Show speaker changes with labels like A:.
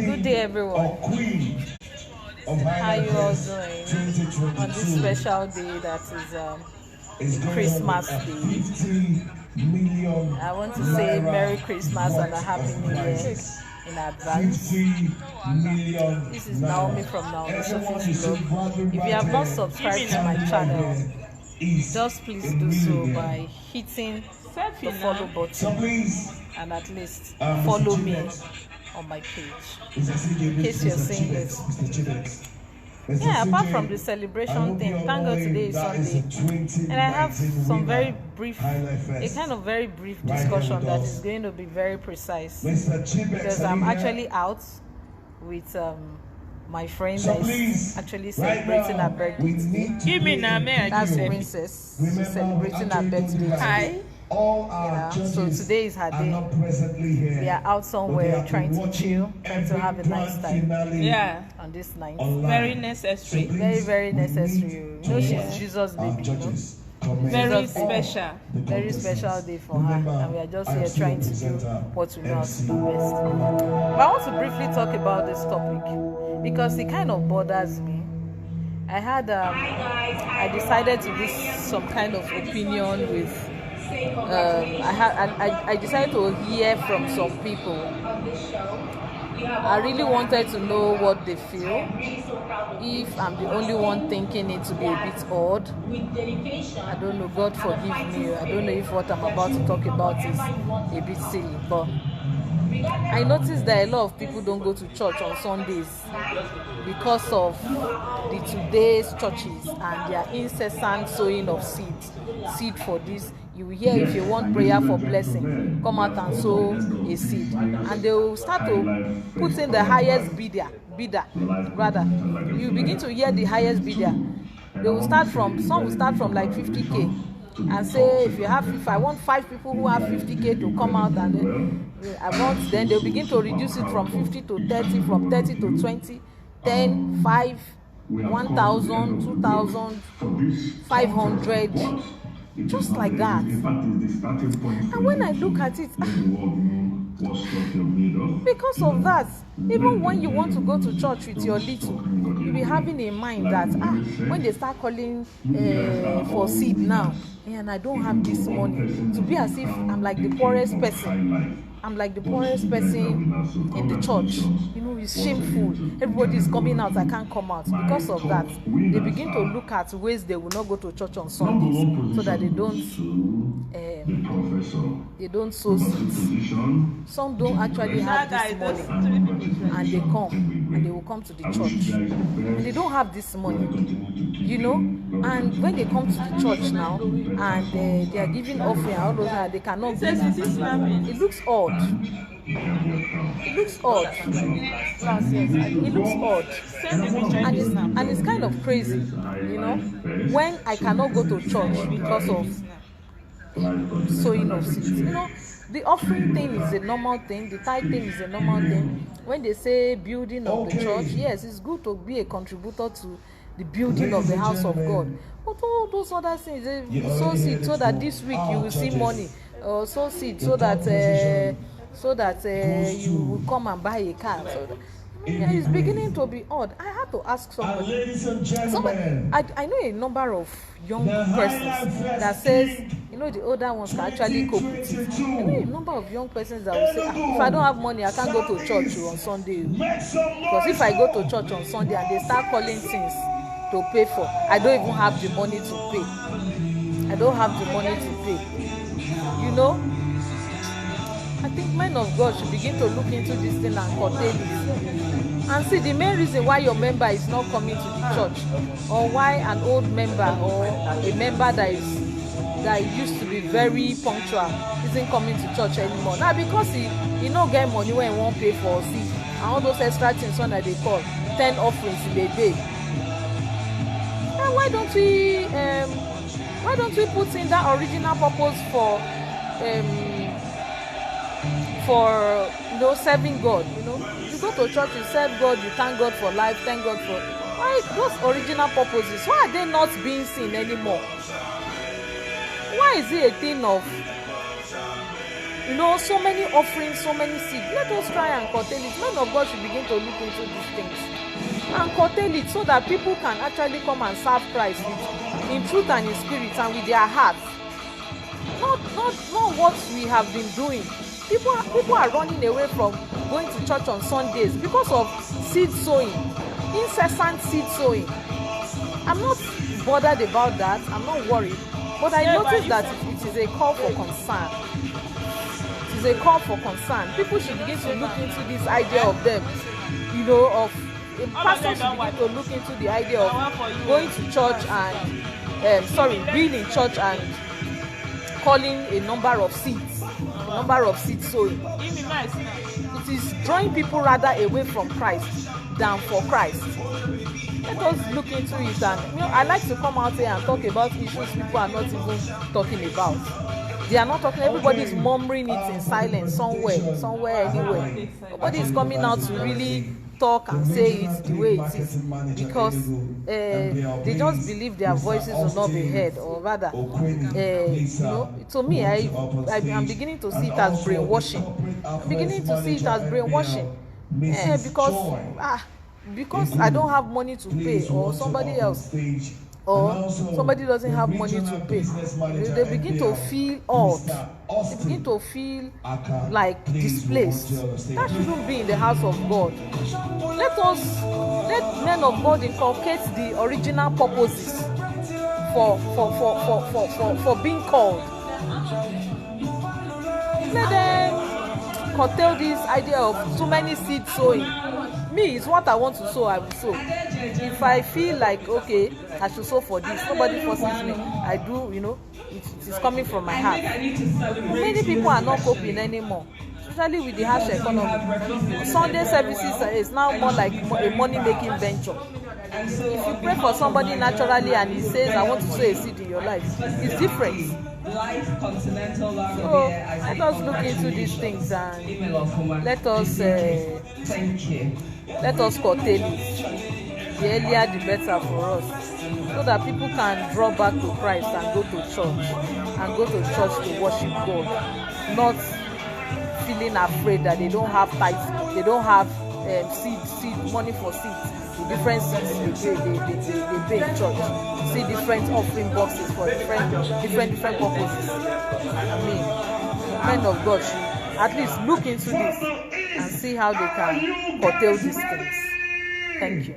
A: Good day, everyone. How you all doing on this special day that is Christmas Day? I want to say Merry Christmas and a Happy New Year in advance. This is Naomi from Naomi Sophie's blog. If you have not subscribed to my channel, just please do so by hitting the follow button and at least follow me on my page in case you're seeing this. Yeah, apart from the celebration thing, thank God today is Sunday, and I have some very brief, a kind of very brief discussion that is going to be very precise, because I'm actually out with my friend that is actually celebrating her birthday today. That's Princess. She's celebrating her birthday today. Yeah, so today is her day. We are out somewhere trying to chill, trying to have a nice time.
B: Yeah,
A: on this night.
B: very necessary.
A: Very, very necessary. You know, she's Jesus' baby. You know?
B: Very special.
A: Very special day for her, and we are just here trying to do what we know how to do best. But I want to briefly talk about this topic because it kind of bothers me. I decided to do some kind of opinion with. I decided to hear from some people. I really wanted to know what they feel. If I'm the only one thinking it to be a bit odd, I don't know, God forgive me. I don't know if what I'm about to talk about is a bit silly, but I noticed that a lot of people don't go to church on Sundays because of the today's churches and their incessant sowing of seed for this. You will hear, if you want prayer for blessing, come out and sow a seed, and they will start to put in the highest bidder. You begin to hear the highest bidder. They will start from, some will start from like 50k and say, if I want 5 people who have 50k to come out, and then they'll begin to reduce it from 50 to 30, from 30 to 20, 10, 5, 1,000, 2,000, 500, just like that. And when I look at it, because of that, even when you want to go to church with your little, you'll be having in mind that when they start calling for seed now, and I don't have this money, to be as if I'm like the poorest person. I'm like the poorest person in the church. You know, it's shameful. Everybody is coming out, I can't come out. Because of that, they begin to look at ways they will not go to church on Sundays so that they don't sow seeds. Some don't actually have this money, and they come, and they will come to the church. And they don't have this money, you know. And when they come to the church now, and they are giving offering, all those, they cannot give. It looks odd. It looks odd. It looks odd. And it's kind of crazy, you know, when I cannot go to church because of sowing of seeds. You know, the offering thing is a normal thing, the tithe thing is a normal thing. When they say building of the church, yes, it's good to be a contributor to the building of the house of God. But all those other things, sow seed so that this week you will see money, or sow seed so that you will come and buy a car. So it's beginning to be odd. I had to ask somebody. I know a number of young persons that says, you know, the older ones can actually cope with it. I know a number of young persons that will say, if I don't have money, I can't go to church on Sunday. Because if I go to church on Sunday and they start calling things to pay for, I don't even have the money to pay. I don't have the money to pay. You know? I think men of God should begin to look into this thing and curtail it. And see, the main reason why your member is not coming to the church, or why an old member or a member that used to be very punctual isn't coming to church anymore. Now because he not get money when he won't pay for seed and all those extra things one that they call 10 offerings in a day. And why don't we put in that original purpose for serving God? You know, you go to church, you serve God, you thank God for life, thank God for why those original purposes, why are they not being seen anymore? Why is it a thing of You know, so many offerings, so many seeds. Let us try and curtail it. Men of God should begin to look into these things and curtail it so that people can actually come and serve Christ in truth and in spirit and with their hearts. Not what we have been doing. People are running away from going to church on Sundays because of seed sowing, incessant seed sowing. I'm not bothered about that. I'm not worried. But I notice that it is a call for concern. It is a call for concern. People should begin to look into this idea of them, you know, of a pastor should begin to look into the idea of going to church and being in church and calling a number of seeds sowing. It is drawing people rather away from Christ than for Christ. Let us look into it, and you know, I like to come out here and talk about issues people are not even talking about. They are not talking. Everybody is murmuring it in silence somewhere, anywhere. Nobody is coming out to really talk and say it the way it is, because they just believe their voices will not be heard, or rather, you know, to me, I'm beginning to see it as brainwashing. Because I don't have money to pay, or somebody else, or somebody doesn't have money to pay, they begin to feel odd. They begin to feel like displaced. That shouldn't be in the house of God. Let men of God inculcate the original purposes for being called. Let them curtail this idea of too many seed sowing. Me, is what I want to sow, I will sow. If I feel like, okay, I should sow for this, nobody forces me, I do, you know, it is coming from my heart. Many people are not coping anymore, especially with the harsh economy. Sunday services is now more like a money-making venture. If you pray for somebody naturally and he says, I want to sow a seed in your life, it's different. So let us look into these things and let us curtail it. The earlier the better for us, so that people can draw back to Christ and go to church to worship God, not feeling afraid that they don't have tithes, they don't have seed money for seeds. The different seeds they pay in church. See different offering boxes for different purposes. I mean, men of God should at least look into this and see how they can curtail these things. Thank you.